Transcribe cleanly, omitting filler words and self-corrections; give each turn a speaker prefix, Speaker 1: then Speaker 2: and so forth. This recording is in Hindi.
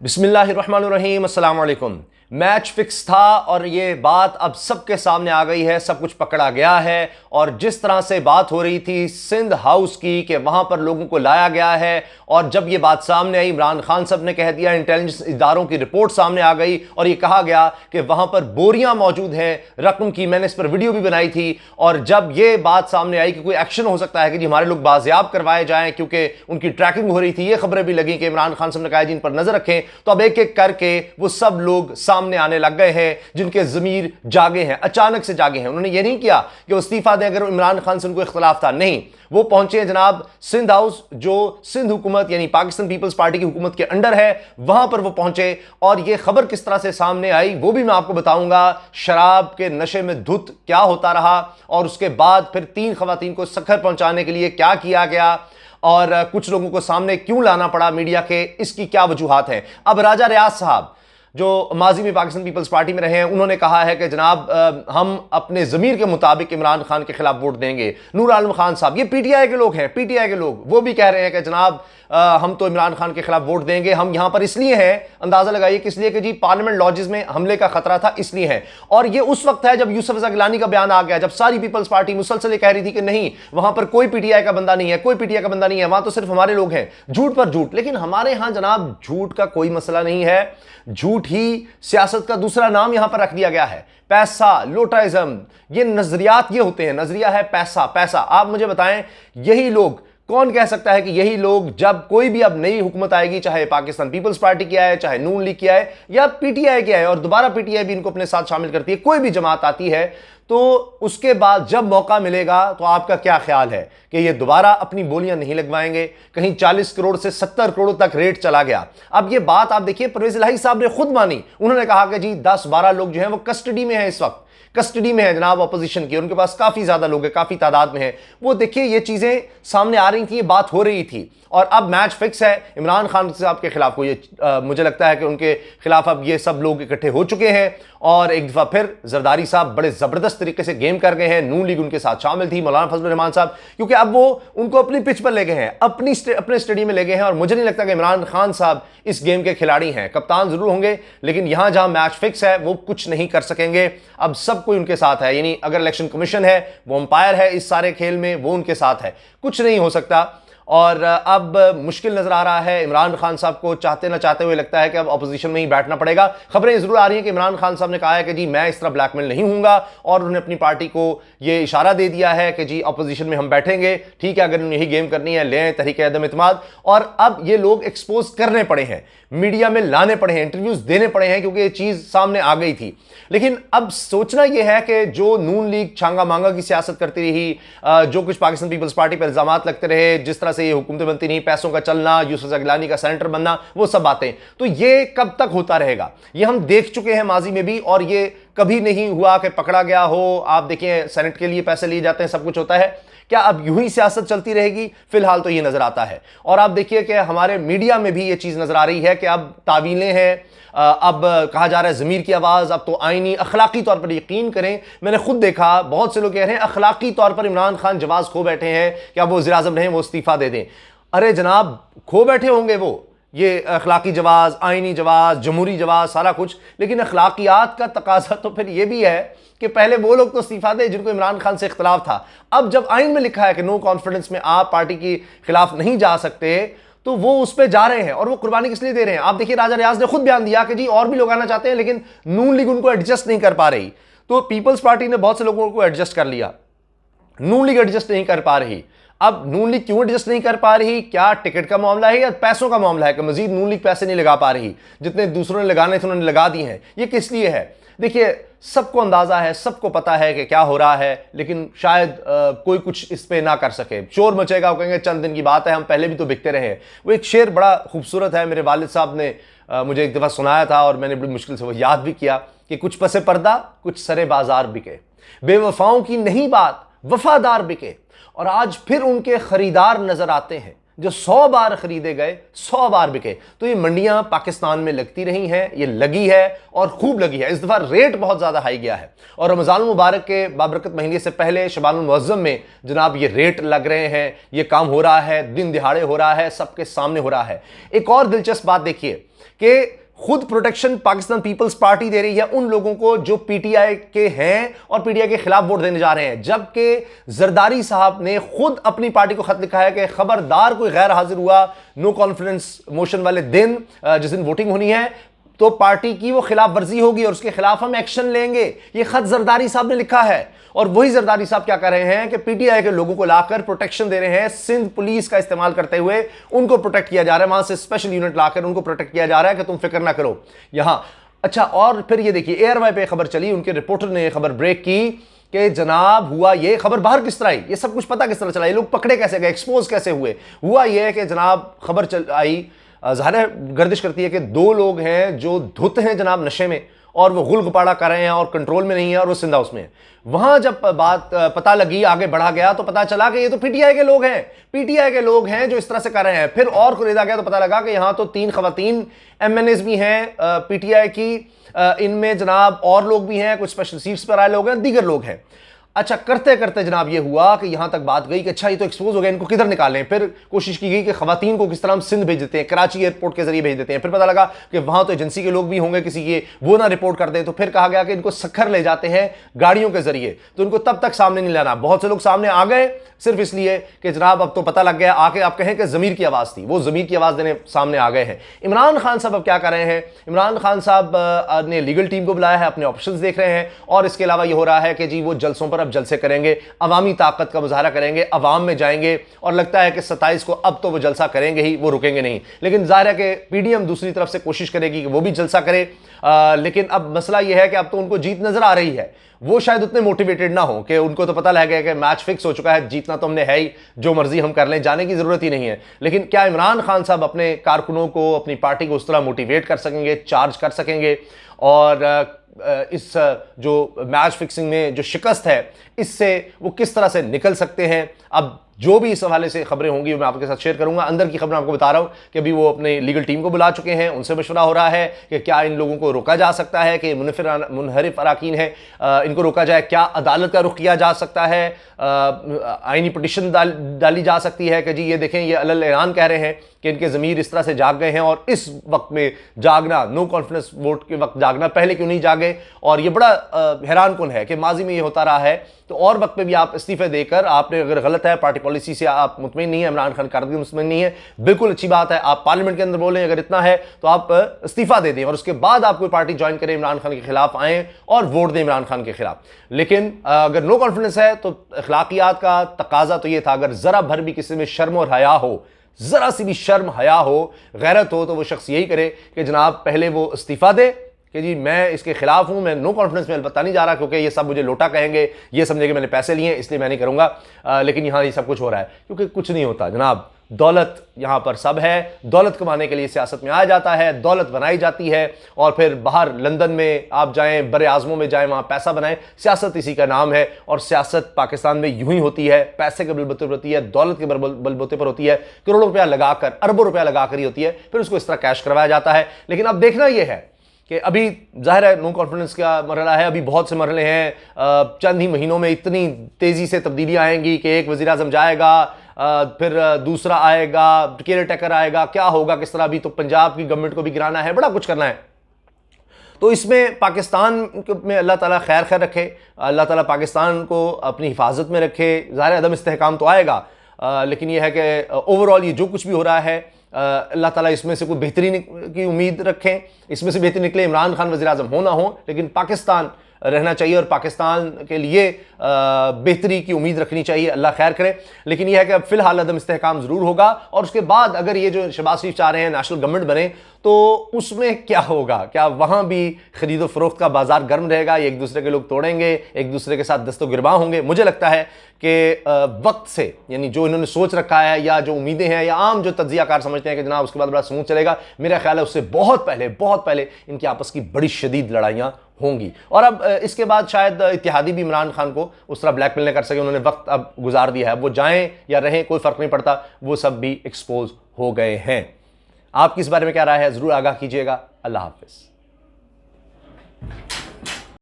Speaker 1: बिस्मिल्लाहिर्रहमानिर्रहीम, अस्सलाम वालेकुम। मैच फिक्स था और ये बात अब सबके सामने आ गई है, सब कुछ पकड़ा गया है। और जिस तरह से बात हो रही थी सिंध हाउस की कि वहां पर लोगों को लाया गया है, और जब ये बात सामने आई, इमरान खान साहब ने कह दिया, इंटेलिजेंस इदारों की रिपोर्ट सामने आ गई और ये कहा गया कि वहां पर बोरियां मौजूद हैं रकम की। मैंने इस पर वीडियो भी बनाई थी। और जब ये बात सामने आई कि कोई एक्शन हो सकता है कि जी हमारे लोग बाजियाब करवाए जाएं क्योंकि उनकी ट्रैकिंग हो रही थी, ये खबरें भी लगी कि इमरान खान साहब ने कहा जी इन पर नजर रखें, तो अब एक एक करके वो सब लोग सामने आने लग गए हैं जिनके जमीर जागे हैं, अचानक से जागे हैं। उन्होंने ये नहीं किया कि वो इस्तीफा दें अगर इमरान खान से उनको इख्तलाफ था, नहीं, वो पहुंचे हैं जनाब सिंध हाउस, जो सिंध हुकूमत यानी पाकिस्तान पीपल्स पार्टी की हुकूमत के अंडर है, वहां पर वो पहुंचे। और ये खबर किस तरह से सामने आई वो भी मैं आपको बताऊंगा। शराब के नशे में धुत क्या होता रहा और उसके बाद फिर 3 खवातीन को सखर पहुंचाने के लिए क्या किया गया और कुछ लोगों को सामने क्यों लाना पड़ा मीडिया के, इसकी क्या वजूहात हैं। अब राजा रियाज साहब जो माजी में पाकिस्तान पीपल्स पार्टी में रहे हैं, उन्होंने कहा है कि जनाब हम अपने ज़मीर के मुताबिक इमरान खान के खिलाफ वोट देंगे। नूर आलम खान साहब, ये पीटीआई के लोग हैं, पीटीआई के लोग, वो भी कह रहे हैं कि जनाब हम तो इमरान खान के खिलाफ वोट देंगे। हम यहां पर इसलिए हैं, अंदाजा लगाइए किस लिए, कि जी पार्लियामेंट लॉजेस में हमले का खतरा था, इसलिए है। और ये उस वक्त है जब यूसुफ रज़ा गिलानी का बयान आ गया, जब सारी पीपल्स पार्टी मुसलसल कह रही थी कि नहीं वहां पर कोई पीटीआई का बंदा नहीं है, कोई पीटीआई का बंदा नहीं है, वहां तो सिर्फ हमारे लोग हैं। झूठ पर झूठ। लेकिन हमारे यहां जनाब झूठ का कोई मसला नहीं है, झूठ ही सियासत का दूसरा नाम यहां पर रख दिया गया है। पैसा, लोटाइज्म, ये नजरियात ये होते हैं। नजरिया है पैसा, पैसा। आप मुझे बताएं, यही लोग, कौन कह सकता है कि यही लोग जब कोई भी अब नई हुकूमत आएगी, चाहे पाकिस्तान पीपल्स पार्टी की आए, चाहे नून लीग की आए या पीटीआई की आए, और दोबारा पीटीआई भी इनको अपने साथ शामिल करती है, कोई भी जमात आती है, तो उसके बाद जब मौका मिलेगा तो आपका क्या ख्याल है कि ये दोबारा अपनी बोलियां नहीं लगवाएंगे? कहीं 40 करोड़ से 70 करोड़ तक रेट चला गया। अब ये बात आप देखिए, परवेज इलाही साहब ने खुद मानी। उन्होंने कहा कि जी 10-12 लोग जो हैं वो कस्टडी में हैं, इस वक्त कस्टडी में है जनाब अपोजिशन की, उनके पास काफी ज्यादा लोग हैं, काफी तादाद में है। वो देखिए ये चीजें सामने आ रही थी, ये बात हो रही थी, और अब मैच फिक्स है इमरान खान साहब के खिलाफ। को ये मुझे लगता है कि उनके खिलाफ अब ये सब लोग इकट्ठे हो चुके हैं और एक दफा फिर जरदारी साहब बड़े जबरदस्त तरीके से गेम कर गए हैं। नून लीग उनके साथ शामिल थी, मौलाना फजल रहमान साहब, क्योंकि अब वो उनको अपनी पिच पर ले गए हैं, अपने स्टेडियम में ले गए हैं। और मुझे नहीं लगता कि इमरान खान साहब इस गेम के खिलाड़ी हैं। कप्तान जरूर होंगे, लेकिन यहां जहां मैच फिक्स है वो कुछ नहीं कर सकेंगे। अब सब कोई उनके साथ है, यानी अगर इलेक्शन कमीशन है वो अंपायर है इस सारे खेल में, वो उनके साथ है, कुछ नहीं हो सकता। और अब मुश्किल नजर आ रहा है इमरान खान साहब को, चाहते ना चाहते हुए लगता है कि अब अपोजिशन में ही बैठना पड़ेगा। खबरें जरूर आ रही हैं कि इमरान खान साहब ने कहा है कि जी मैं इस तरह ब्लैकमेल नहीं हूंगा, और उन्होंने अपनी पार्टी को ये इशारा दे दिया है कि जी अपोजिशन में हम बैठेंगे, ठीक है, अगर उन्हें यही गेम करनी है लें तहरीक अदम इत्मीनान। और अब ये लोग एक्सपोज करने पड़े हैं, मीडिया में लाने पड़े हैं, इंटरव्यूज देने पड़े हैं, क्योंकि ये चीज सामने आ गई थी। लेकिन अब सोचना यह है कि जो नून लीग छांगा मांगा की सियासत करती रही, जो कुछ पाकिस्तान पीपल्स पार्टी पर इल्जाम लगते रहे, जिस तरह से ये हुकूमतें बनती नहीं, पैसों का चलना, यूसुफ रज़ा गिलानी का सेनेटर बनना, वो सब बातें, तो ये कब तक होता रहेगा? ये हम देख चुके हैं माजी में भी, और ये कभी नहीं हुआ कि पकड़ा गया हो। आप देखिए सेनेट के लिए पैसे लिए जाते हैं, सब कुछ होता है। क्या अब यूं ही सियासत चलती रहेगी? फिलहाल तो ये नजर आता है। और आप देखिए कि हमारे मीडिया में भी ये चीज नजर आ रही है कि अब तावीलें हैं, अब कहा जा रहा है ज़मीर की आवाज़, अब तो आईनी अखलाकी तौर पर, यकीन करें मैंने खुद देखा बहुत से लोग कह रहे हैं अखलाकी तौर पर इमरान खान जवाज़ खो बैठे हैं कि अब वो वज़ीर आज़म रहें, वो इस्तीफ़ा दे दें। अरे जनाब खो बैठे होंगे वो, ये अखलाकी जवाज़, आईनी जवाज़, जमहूरी जवाज़, सारा कुछ, लेकिन अखलाकियात का तकाजा तो फिर ये भी है कि पहले वो लोग तो इस्तीफा दें जिनको इमरान खान से इख्तलाफ था। अब जब आइन में लिखा है कि नो कॉन्फिडेंस में आप पार्टी के खिलाफ नहीं जा सकते, तो वो उस पर जा रहे हैं। और वो कुर्बानी किस लिए दे रहे हैं? आप देखिए राजा रियाज ने खुद बयान दिया कि जी और भी लोग आना चाहते हैं, लेकिन नून लीग उनको एडजस्ट नहीं कर पा रही। तो पीपल्स पार्टी ने बहुत से लोगों को एडजस्ट कर लिया, नून लीग एडजस्ट नहीं कर पा रही। अब नून लीग क्यों एडजस्ट नहीं कर पा रही? क्या टिकट का मामला है या पैसों का मामला है कि मजीद नून लीग पैसे नहीं लगा पा रही? जितने दूसरों ने लगाने थे उन्होंने लगा दिए हैं। ये किस लिए है? देखिए सबको अंदाजा है, सबको पता है कि क्या हो रहा है, लेकिन शायद कोई कुछ इस पे ना कर सके। शोर मचेगा, वो कहेंगे चंद दिन की बात है, हम पहले भी तो बिकते रहे हैं। वो एक शेर बड़ा खूबसूरत है, मेरे वालिद साहब ने मुझे एक दफ़ा सुनाया था और मैंने बड़ी मुश्किल से वो याद भी किया कि कुछ पसे पर्दा कुछ सरे बाजार बिके, बेवफाओं की नहीं बात वफादार बिके। और आज फिर उनके खरीदार नजर आते हैं जो 100 बार खरीदे गए 100 बार बिके। तो ये मंडियां पाकिस्तान में लगती रही हैं, ये लगी है और खूब लगी है। इस दफा रेट बहुत ज्यादा हाई गया है और रमजान मुबारक के बाबरकत महीने से पहले शबानुल मुअज्जम में जनाब ये रेट लग रहे हैं, ये काम हो रहा है, दिन दिहाड़े हो रहा है, सबके सामने हो रहा है। एक और दिलचस्प बात देखिए, कि खुद प्रोटेक्शन पाकिस्तान पीपल्स पार्टी दे रही है उन लोगों को जो पीटीआई के हैं और पीटीआई के खिलाफ वोट देने जा रहे हैं, जबकि जरदारी साहब ने खुद अपनी पार्टी को खत लिखा है कि खबरदार कोई गैर हाजिर हुआ नो कॉन्फिडेंस मोशन वाले दिन, जिस दिन वोटिंग होनी है, तो पार्टी की वो खिलाफ वर्जी होगी और उसके खिलाफ हम एक्शन लेंगे। ये खत जरदारी साहब ने लिखा है। और वही जरदारी साहब क्या कर रहे हैं कि पीटीआई के लोगों को लाकर प्रोटेक्शन दे रहे हैं, सिंध पुलिस का इस्तेमाल करते हुए उनको प्रोटेक्ट किया जा रहा है, वहां से स्पेशल यूनिट लाकर उनको प्रोटेक्ट किया जा रहा है कि तुम फिक्र ना करो यहां। अच्छा, और फिर ये देखिए एयरवाई पे खबर चली, उनके रिपोर्टर ने खबर ब्रेक की कि जनाब हुआ ये, खबर बाहर किस तरह आई, ये सब कुछ पता किस तरह चला, ये लोग पकड़े कैसे गए, एक्सपोज कैसे हुए। हुआ ये कि जनाब खबर चल आई, ज़ाहिर गर्दिश करती है कि दो लोग हैं जो धुत हैं जनाब नशे में और वो गुल गुपाड़ा कर रहे हैं और कंट्रोल में नहीं है और वो सिंध हाउस में है। वहां जब बात पता लगी, आगे बढ़ा गया तो पता चला कि ये तो पीटीआई के लोग हैं, पीटीआई के लोग हैं जो इस तरह से कर रहे हैं। फिर और खुलेदा गया तो पता लगा कि यहां तो 3 खवातीन एमएनएस भी हैं पीटीआई की, इनमें जनाब और लोग भी हैं, कुछ स्पेशल सीट्स पर आए लोग हैं, दीगर लोग हैं। अच्छा, करते करते जनाब ये हुआ कि यहां तक बात गई कि अच्छा ये तो एक्सपोज हो गया, इनको किधर निकालें। फिर कोशिश की गई कि खवातीन को किस तरह हम सिंध भेज देते हैं, कराची एयरपोर्ट के जरिए भेज देते हैं। फिर पता लगा कि वहां तो एजेंसी के लोग भी होंगे किसी के, वो ना रिपोर्ट कर दें, तो फिर कहा गया कि इनको सखर ले जाते हैं गाड़ियों के जरिए, तो इनको तब तक सामने नहीं लाना। बहुत से लोग सामने आ गए सिर्फ इसलिए कि जनाब अब तो पता लग गया, आके आप कहें कि जमीर की आवाज थी, वो जमीर की आवाज देने सामने आ गए हैं। इमरान खान साहब अब क्या कर रहे हैं, इमरान खान साहब ने लीगल टीम को बुलाया है, अपने ऑप्शंस देख रहे हैं, और इसके अलावा ये हो रहा है कि जी वो जलसों पर अब जलसे करेंगे, अवामी ताकत का मुजाहरा करेंगे, अवाम में जाएंगे, और लगता है कि 27 को अब तो वो जलसा करेंगे ही, वो रुकेंगे नहीं। लेकिन जाहिर है कि पीडीएम दूसरी तरफ से कोशिश करेगी कि वो भी जलसा करे, लेकिन अब मसला यह है कि अब तो उनको जीत नजर आ रही है। वो शायद उतने मोटिवेटेड ना हो, कि उनको तो पता लग गया कि मैच फिक्स हो चुका है, जीतना तो हमने है ही, जो मर्जी हम कर लें, जाने की जरूरत ही नहीं है। लेकिन क्या इमरान खान साहब अपने कारकुनों को, अपनी पार्टी को उस तरह मोटिवेट कर सकेंगे, चार्ज कर सकेंगे, और इस जो मैच फिक्सिंग में जो शिकस्त है इससे वो किस तरह से निकल सकते हैं? अब जो भी इस हवाले से खबरें होंगी मैं आपके साथ शेयर करूंगा। अंदर की खबरें आपको बता रहा हूं कि अभी वो अपनी लीगल टीम को बुला चुके हैं, उनसे मशवरा हो रहा है कि क्या इन लोगों को रोका जा सकता है कि मुनहरिफ अराकीन है, इनको रोका जाए, क्या अदालत का रुख किया जा सकता है, आईनी पिटिशन डाली जा सकती है कि जी ये देखें, ये अलल ऐलान कह रहे हैं कि इनके ज़मीर इस तरह से जाग गए हैं, और इस वक्त में जागना, नो कॉन्फिडेंस वोट के वक्त जागना, पहले क्यों नहीं जागे? और ये बड़ा हैरान कुन है कि माजी में ये होता रहा है, तो और वक्त पे भी आप इस्तीफे देकर, आपने अगर गलत है, पार्टी पॉलिसी से आप मुतमईन नहीं है, इमरान खान कारकर्दगी मुतमईन नहीं है, बिल्कुल अच्छी बात है, आप पार्लियामेंट के अंदर बोलें, अगर इतना है तो आप इस्तीफा दे दें और उसके बाद आप कोई पार्टी ज्वाइन करें, इमरान खान के खिलाफ आएँ और वोट दें इमरान खान के खिलाफ। लेकिन अगर नो कॉन्फिडेंस है तो अखलाकियात का तकाजा तो ये था, अगर जरा भर भी किसी में शर्म और हया हो, जरा सी भी शर्म हया हो, गैरत हो, तो वो शख्स यही करे कि जनाब पहले वो इस्तीफा दे कि जी मैं इसके खिलाफ हूं, मैं नो कॉन्फिडेंस में अलबत्ता नहीं जा रहा, क्योंकि ये सब मुझे लोटा कहेंगे, ये समझे कि मैंने पैसे लिए इसलिए मैं नहीं करूंगा। लेकिन यहां ये सब कुछ हो रहा है क्योंकि कुछ नहीं होता जनाब। दौलत यहां पर सब है, दौलत कमाने के लिए सियासत में आया जाता है, दौलत बनाई जाती है, और फिर बाहर लंदन में आप जाएं, बड़े आज़मों में जाएं, वहां पैसा बनाएं, सियासत इसी का नाम है। और सियासत पाकिस्तान में यूं ही होती है, पैसे के बलबूते पर होती है, दौलत के बलबूते पर होती है, करोड़ों रुपया लगाकर, अरबों रुपया लगाकर ही होती है, फिर उसको इस तरह कैश करवाया जाता है। लेकिन अब देखना यह है कि अभी जाहिर है नो कॉन्फिडेंस का मरहला है, अभी बहुत से मरहले हैं, चंद ही महीनों में इतनी तेज़ी से तब्दीलियाँ आएंगी कि एक वज़ीर आज़म जाएगा, फिर दूसरा आएगा, केयर टेकर आएगा, क्या होगा किस तरह। अभी तो पंजाब की गवर्नमेंट को भी गिराना है, बड़ा कुछ करना है। तो इसमें पाकिस्तान में अल्लाह ताला खैर खैर रखे, अल्लाह ताला पाकिस्तान को अपनी हिफाजत में रखे। ज़ाहिर अदम इस्तेहकाम तो आएगा, लेकिन यह है कि ओवरऑल ये जो कुछ भी हो रहा है, अल्लाह ताला इसमें से कोई बेहतरी की उम्मीद रखें, इसमें से बेहतरी निकले, इमरान खान वज़ीर आज़म हो ना हो, लेकिन पाकिस्तान रहना चाहिए और पाकिस्तान के लिए बेहतरी की उम्मीद रखनी चाहिए। अल्लाह खैर करे। लेकिन यह है कि अब फिलहाल अदम इस्तेहकाम ज़रूर होगा, और उसके बाद अगर ये जो शहबाज शरीफ चाह रहे हैं नेशनल गवर्नमेंट बने, तो उसमें क्या होगा? क्या वहाँ भी खरीदो फरोख्त का बाजार गर्म रहेगा, एक दूसरे के लोग तोड़ेंगे, एक दूसरे के साथ दस्तो गिरबां होंगे? मुझे लगता है कि वक्त से, यानी जो इन्होंने सोच रखा है या जो उम्मीदें हैं या आम जो तज्जियाकार समझते हैं कि जनाब उसके बाद बड़ा स्मूथ चलेगा, मेरा ख्याल है उससे बहुत पहले इनकी आपस की बड़ी शदीद लड़ाइयाँ होंगी। और अब इसके बाद शायद इत्तेहादी भी इमरान खान को उस तरह ब्लैकमेल न कर सके, उन्होंने वक्त अब गुजार दिया है, वो जाएं या रहें कोई फ़र्क नहीं पड़ता, वो सब भी एक्सपोज हो गए हैं। आपकी इस बारे में क्या राय है, ज़रूर आगाह कीजिएगा। अल्लाह हाफ़िज़।